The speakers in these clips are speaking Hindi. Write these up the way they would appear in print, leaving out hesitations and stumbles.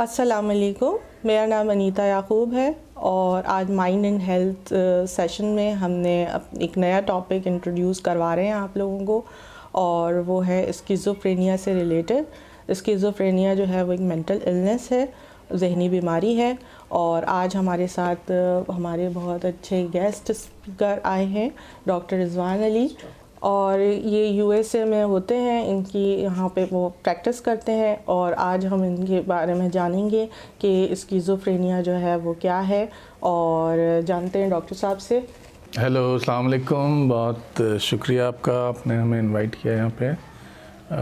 अस्सलाम वालेकुम, मेरा नाम अनीता याकूब है और आज माइंड एंड हेल्थ सेशन में हमने एक नया टॉपिक इंट्रोड्यूस करवा रहे हैं आप लोगों को और वो है स्किज़ोफ्रेनिया से रिलेटेड। स्किज़ोफ्रेनिया जो है वो एक मेंटल इलनेस है, जहनी बीमारी है। और आज हमारे साथ हमारे बहुत अच्छे गेस्ट स्पीकर आए हैं, डॉक्टर रिजवान अली, और ये यूएसए में होते हैं, इनकी यहाँ पे वो प्रैक्टिस करते हैं। और आज हम इनके बारे में जानेंगे कि स्किज़ोफ्रेनिया जो है वो क्या है, और जानते हैं डॉक्टर साहब से। हेलो, अस्सलाम वालेकुम। बहुत शुक्रिया आपका, आपने हमें इनवाइट किया यहाँ पे,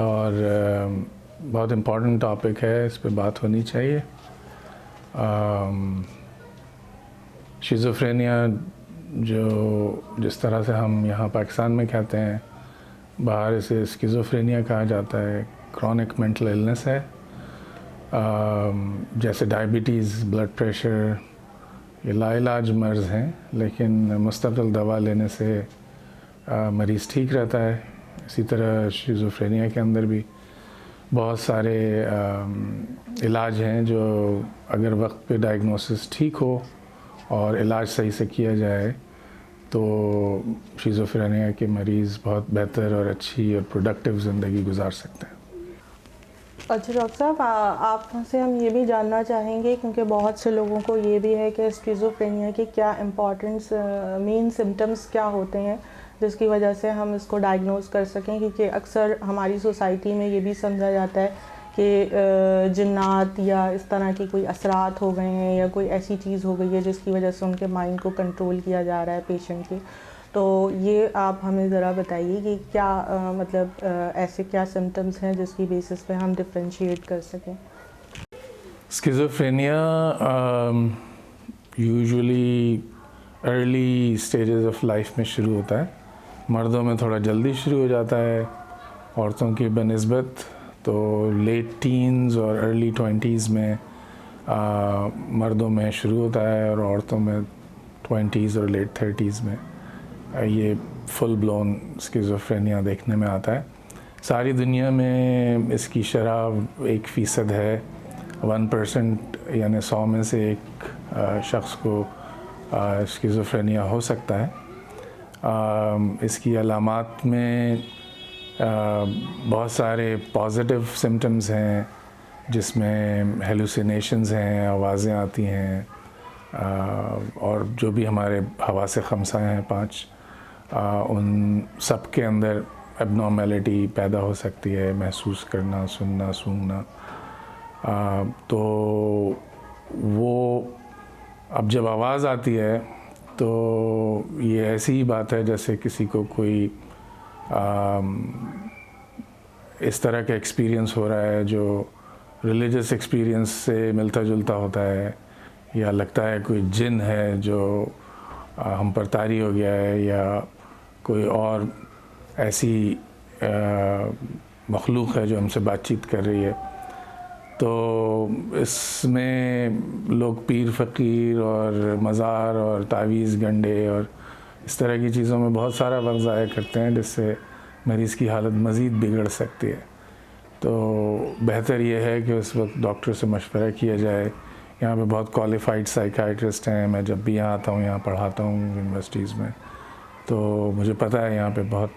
और बहुत इम्पोर्टेंट टॉपिक है, इस पे बात होनी चाहिए। शिज़ोफ्रेनिया जो जिस तरह से हम यहाँ पाकिस्तान में कहते हैं, बाहर इसे स्किज़ोफ्रेनिया कहा जाता है। क्रॉनिक मेंटल इलनेस है, जैसे डायबिटीज़, ब्लड प्रेशर, ये लाइलाज मर्ज़ हैं, लेकिन मुस्तकिल दवा लेने से मरीज़ ठीक रहता है। इसी तरह शिज़ोफ्रेनिया के अंदर भी बहुत सारे इलाज हैं जो अगर वक्त पे डायग्नोसिस ठीक हो और इलाज सही से किया जाए तो शिज़ोफ्रेनिया के मरीज़ बहुत बेहतर और अच्छी और प्रोडक्टिव ज़िंदगी गुजार सकते हैं। अच्छा डॉक्टर साहब, आपसे हम ये भी जानना चाहेंगे, क्योंकि बहुत से लोगों को ये भी है कि स्किज़ोफ्रेनिया के क्या इम्पॉर्टेंट मेन सिम्टम्स क्या होते हैं जिसकी वजह से हम इसको डायग्नोज कर सकें। क्योंकि अक्सर हमारी सोसाइटी में ये भी समझा जाता है कि जिन्नात या इस तरह की कोई असरात हो गए हैं या कोई ऐसी चीज़ हो गई है जिसकी वजह से उनके माइंड को कंट्रोल किया जा रहा है पेशेंट के। तो ये आप हमें ज़रा बताइए कि क्या ऐसे क्या सिम्टम्स हैं जिसकी बेसिस पे हम डिफरेंशिएट कर सकें। Schizophrenia usually early stages of life में शुरू होता है। मर्दों में थोड़ा जल्दी शुरू हो जाता है, औरतों की बनिस्बत तो लेट टीन्स और अर्ली 20s में मर्दों में शुरू होता है, और औरतों में 20s और लेट 30s में ये फुल ब्लोन स्किज़ोफ्रेनिया देखने में आता है। सारी दुनिया में इसकी शरह 1% है, 1%, यानी 100 में से एक शख्स को स्किज़ोफ्रेनिया हो सकता है। इसकी अलामात में बहुत सारे पॉजिटिव सिम्टम्स हैं, जिसमें हेलुसिनेशंस हैं, आवाज़ें आती हैं, और जो भी हमारे हवासे खमसा हैं 5, उन सब के अंदर एबनॉर्मेलिटी पैदा हो सकती है, महसूस करना, सुनना, सूंघना। तो वो अब जब आवाज़ आती है तो ये ऐसी ही बात है जैसे किसी को कोई इस तरह का एक्सपीरियंस हो रहा है जो रिलीजियस एक्सपीरियंस से मिलता जुलता होता है, या लगता है कोई जिन है जो हम पर तारी हो गया है, या कोई और ऐसी मखलूक है जो हमसे बातचीत कर रही है। तो इसमें लोग पीर फ़कीर और मज़ार और तावीज़ गंडे और इस तरह की चीज़ों में बहुत सारा वक्त ज़ाया करते हैं, जिससे मरीज़ की हालत मज़ीद बिगड़ सकती है। तो बेहतर यह है कि उस वक्त डॉक्टर से मशवरा किया जाए। यहाँ पे बहुत क्वालिफ़ाइड साइकाइट्रिस्ट हैं, मैं जब भी यहाँ आता हूँ, यहाँ पढ़ाता हूँ यूनिवर्सिटीज़ में, तो मुझे पता है यहाँ पे बहुत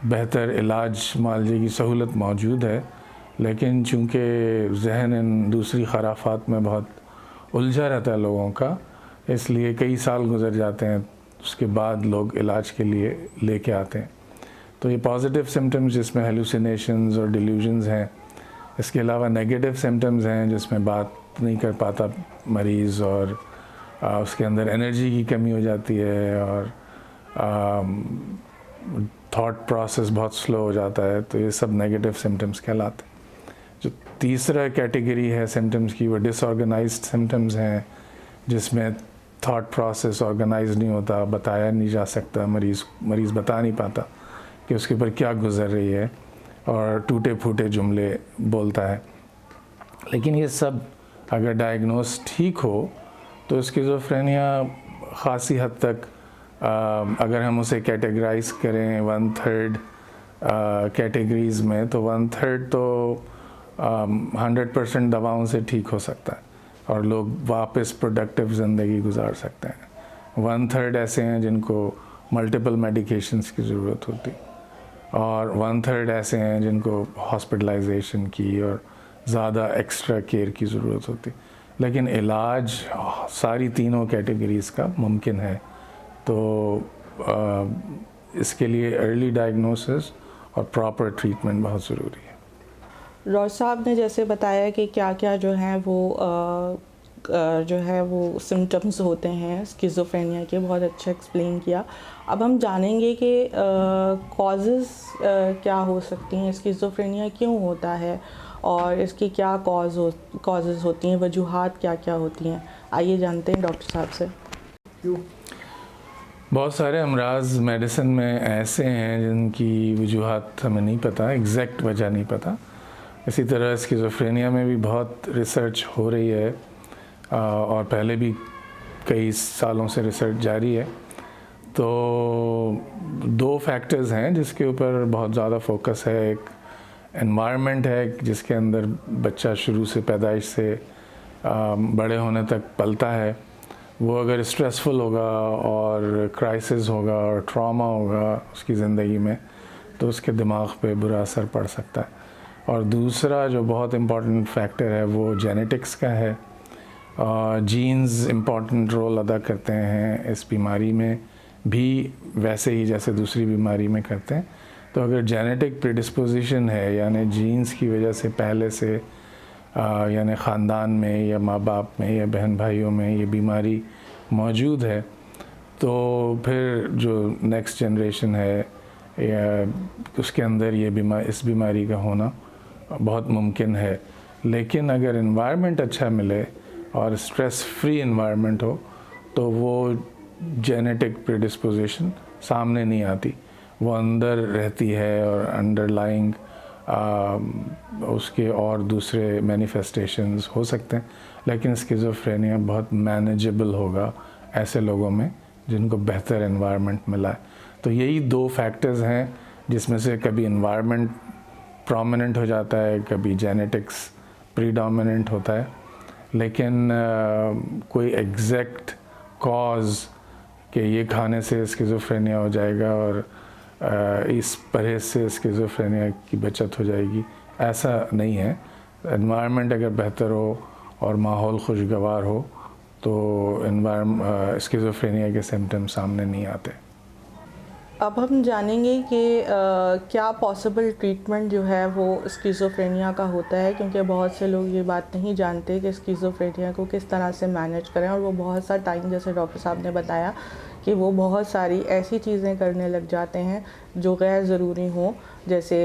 बेहतर इलाज मुआलजे की सहूलत मौजूद है। लेकिन चूँकि जहन इन दूसरी खराफात में बहुत उलझा रहता है लोगों का, इसलिए कई साल गुजर जाते हैं, उसके बाद लोग इलाज के लिए लेके आते हैं। तो ये पॉजिटिव सिम्टम्स जिसमें हेलुसिनेशंस और डिल्यूजन्स हैं, इसके अलावा नेगेटिव सिम्टम्स हैं जिसमें बात नहीं कर पाता मरीज़, और उसके अंदर एनर्जी की कमी हो जाती है, और थॉट प्रोसेस बहुत स्लो हो जाता है। तो ये सब नेगेटिव सिम्टम्स कहलाते हैं। जो तीसरा कैटेगरी है सिम्टम्स की, वो डिसऑर्गेनाइज्ड सिम्टम्स हैं, जिसमें थॉट प्रोसेस ऑर्गेनाइज नहीं होता, बताया नहीं जा सकता, मरीज़ बता नहीं पाता कि उसके ऊपर क्या गुजर रही है, और टूटे फूटे जुमले बोलता है। लेकिन ये सब अगर डायग्नोस ठीक हो तो स्किज़ोफ्रेनिया ख़ासी हद तक, अगर हम उसे कैटेगराइज करें 1/3 कैटेगरीज़ में, तो 1/3 तो 100% दवाओं से ठीक हो सकता है और लोग वापस प्रोडक्टिव ज़िंदगी गुजार सकते हैं। 1/3 ऐसे हैं जिनको मल्टीपल मेडिकेशंस की ज़रूरत होती और 1/3 ऐसे हैं जिनको हॉस्पिटलाइजेशन की और ज़्यादा एक्स्ट्रा केयर की ज़रूरत होती। लेकिन इलाज सारी तीनों कैटेगरीज़ का मुमकिन है। तो इसके लिए अर्ली डायग्नोसिस और प्रॉपर ट्रीटमेंट बहुत ज़रूरी है। डॉक्टर साहब ने जैसे बताया कि क्या क्या जो है वो सिम्टम्स होते हैं स्किज़ोफ्रेनिया के, बहुत अच्छा एक्सप्लेन किया। अब हम जानेंगे कि कॉजेज़ क्या हो सकती हैं, स्किज़ोफ्रेनिया क्यों होता है और इसकी क्या कॉजेज़ होती हैं, वजूहात क्या क्या होती हैं। आइए जानते हैं डॉक्टर साहब से। बहुत सारे अमराज मेडिसिन में ऐसे हैं जिनकी वजूहात हमें नहीं पता, एग्जैक्ट वजह नहीं पता। इसी तरह स्किज़ोफ्रेनिया में भी बहुत रिसर्च हो रही है और पहले भी कई सालों से रिसर्च जारी है। तो 2 फैक्टर्स हैं जिसके ऊपर बहुत ज़्यादा फोकस है। एक एनवायरनमेंट है जिसके अंदर बच्चा शुरू से पैदाइश से बड़े होने तक पलता है। वो अगर स्ट्रेसफुल होगा और क्राइसिस होगा और ट्रॉमा होगा उसकी ज़िंदगी में तो उसके दिमाग पे बुरा असर पड़ सकता है। और दूसरा जो बहुत इम्पॉर्टेंट फैक्टर है वो जेनेटिक्स का है। जीन्स इम्पॉर्टेंट रोल अदा करते हैं इस बीमारी में भी, वैसे ही जैसे दूसरी बीमारी में करते हैं। तो अगर जेनेटिक प्रीडिस्पोजिशन है यानी जीन्स की वजह से पहले से यानी ख़ानदान में या माँ बाप में या बहन भाइयों में ये बीमारी मौजूद है तो फिर जो नेक्स्ट जनरेशन है या उसके अंदर ये इस बीमारी का होना बहुत मुमकिन है। लेकिन अगर इन्वायरमेंट अच्छा मिले और स्ट्रेस फ्री इन्वायरमेंट हो तो वो जेनेटिक प्रीडिस्पोजिशन सामने नहीं आती, वो अंदर रहती है और अंडरलाइंग उसके और दूसरे मैनिफेस्टेशंस हो सकते हैं। लेकिन स्किज़ोफ्रेनिया बहुत मैनेजेबल होगा ऐसे लोगों में जिनको बेहतर एनवायरनमेंट मिला है। तो यही 2 फैक्टर्स हैं जिसमें से कभी एनवायरनमेंट प्रोमिनेंट हो जाता है, कभी जेनेटिक्स प्रीडोमिनेंट होता है। लेकिन कोई एग्जैक्ट कॉज कि ये खाने से स्किज़ोफ्रेनिया हो जाएगा और इस परहेज से स्किज़ोफ्रेनिया की बचत हो जाएगी, ऐसा नहीं है। एनवायरनमेंट अगर बेहतर हो और माहौल खुशगवार हो तो स्किज़ोफ्रेनिया के सिम्टम्स सामने नहीं आते। अब हम जानेंगे कि क्या पॉसिबल ट्रीटमेंट जो है वो स्किज़ोफ्रेनिया का होता है, क्योंकि बहुत से लोग ये बात नहीं जानते कि स्किज़ोफ्रेनिया को किस तरह से मैनेज करें। और वो बहुत सा टाइम, जैसे डॉक्टर साहब ने बताया कि वो बहुत सारी ऐसी चीज़ें करने लग जाते हैं जो गैर ज़रूरी हों, जैसे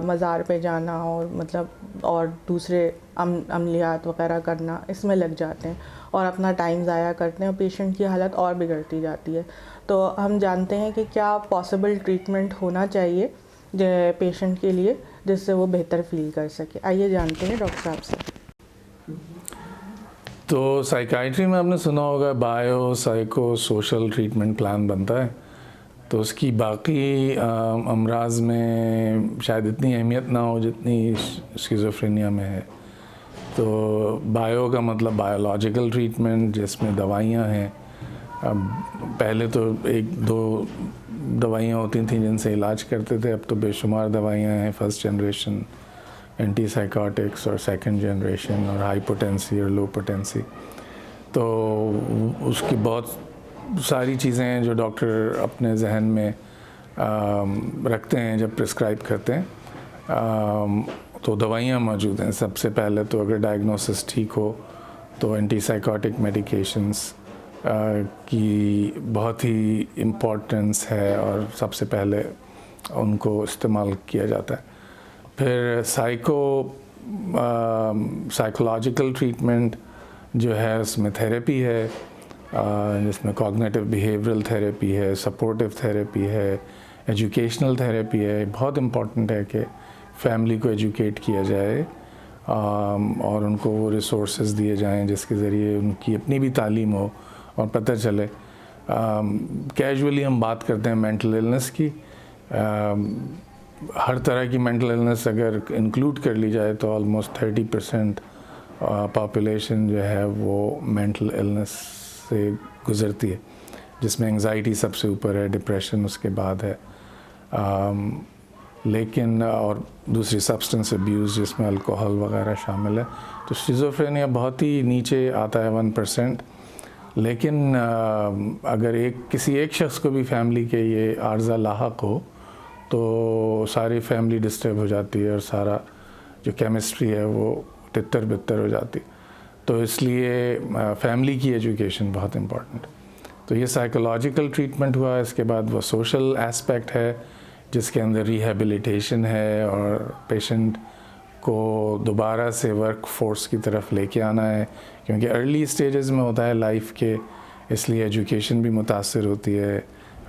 मज़ार पे जाना और मतलब और दूसरे अमलियात वगैरह करना, इसमें लग जाते हैं और अपना टाइम ज़ाया करते हैं और पेशेंट की हालत और बिगड़ती जाती है। तो हम जानते हैं कि क्या पॉसिबल ट्रीटमेंट होना चाहिए पेशेंट के लिए जिससे वो बेहतर फील कर सके। आइए जानते हैं डॉक्टर साहब से। तो साइकाइट्री में आपने सुना होगा bio psycho social treatment plan बनता है। तो उसकी बाकी अमराज में शायद इतनी अहमियत ना हो जितनी स्किज़ोफ्रेनिया में है। तो बायो का मतलब बायोलॉजिकल ट्रीटमेंट जिसमें दवाइयाँ हैं। अब पहले तो 1-2 दवाइयाँ होती थी जिनसे इलाज करते थे, अब तो बेशुमार दवाइयाँ हैं। फर्स्ट जनरेशन एंटीसाइकोटिक्स और सेकंड जनरेशन और हाई पोटेंसी और लो पोटेंसी। तो उसकी बहुत सारी चीज़ें हैं जो डॉक्टर अपने जहन में रखते हैं जब प्रिस्क्राइब करते हैं। तो दवाइयाँ मौजूद हैं। सबसे पहले तो अगर डायग्नोसिस ठीक हो तो एंटीसाइकोटिक मेडिकेशंस की बहुत ही इम्पोर्टेंस है और सबसे पहले उनको इस्तेमाल किया जाता है। फिर साइकोलॉजिकल ट्रीटमेंट जो है उसमें थेरेपी है, जिसमें कॉग्निटिव बिहेवियरल थेरेपी है, सपोर्टिव थेरेपी है, एजुकेशनल थेरेपी है। बहुत इम्पॉर्टेंट है कि फैमिली को एजुकेट किया जाए और उनको वो रिसोर्सेज दिए जाएं जिसके ज़रिए उनकी अपनी भी तालीम हो और पता चले। कैजुअली हम बात करते हैं मेंटल इलनेस की, हर तरह की मेंटल इलनेस अगर इंक्लूड कर ली जाए तो ऑलमोस्ट 30% पॉपुलेशन जो है वो मेंटल इलनेस से गुज़रती है, जिसमें एंजाइटी सबसे ऊपर है, डिप्रेशन उसके बाद है, लेकिन और दूसरी सब्सटेंस अब्यूज़ जिसमें अल्कोहल वगैरह शामिल है। तो शिज़ोफ्रेनिया बहुत ही नीचे आता है 1%। लेकिन अगर किसी एक शख्स को भी फैमिली के ये आर्ज़ा लाहक हो तो सारी फैमिली डिस्टर्ब हो जाती है और सारा जो केमिस्ट्री है वो तितर बितर हो जाती। तो इसलिए फैमिली की एजुकेशन बहुत इम्पॉर्टेंट। तो ये साइकोलॉजिकल ट्रीटमेंट हुआ, इसके बाद वो सोशल एस्पेक्ट है जिसके अंदर रिहैबिलिटेशन है और पेशेंट को दोबारा से वर्क फोर्स की तरफ लेके आना है, क्योंकि अर्ली स्टेजेस में होता है लाइफ के, इसलिए एजुकेशन भी मुतासर होती है,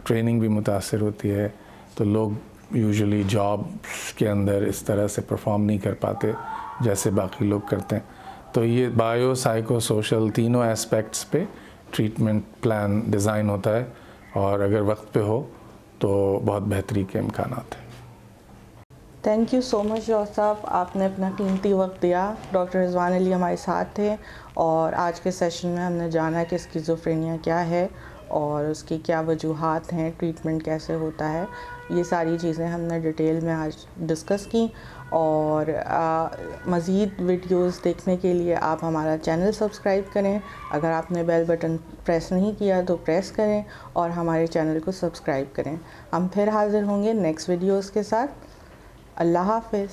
ट्रेनिंग भी मुतासर होती है। तो लोग यूजुअली जॉब्स के अंदर इस तरह से परफॉर्म नहीं कर पाते जैसे बाकी लोग करते हैं। तो ये बायो साइको सोशल तीनों एस्पेक्ट्स पे ट्रीटमेंट प्लान डिज़ाइन होता है, और अगर वक्त पे हो तो बहुत बेहतरी के इम्कान हैं। Thank you so much doctor साहब, आपने अपना कीमती वक्त दिया। डॉक्टर रिजवान अली हमारे साथ थे और आज के सेशन में हमने जाना कि स्किज़ोफ्रेनिया क्या है और उसकी क्या वजूहात हैं, ट्रीटमेंट कैसे होता है, ये सारी चीज़ें हमने डिटेल में आज डिस्कस की। और मज़ीद वीडियोस देखने के लिए आप हमारा चैनल सब्सक्राइब करें। अगर आपने बेल बटन प्रेस नहीं किया तो प्रेस करें और हमारे चैनल को सब्सक्राइब करें। हम फिर हाज़िर होंगे नेक्स्ट वीडियोस के साथ। अल्लाह हाफ़िज़।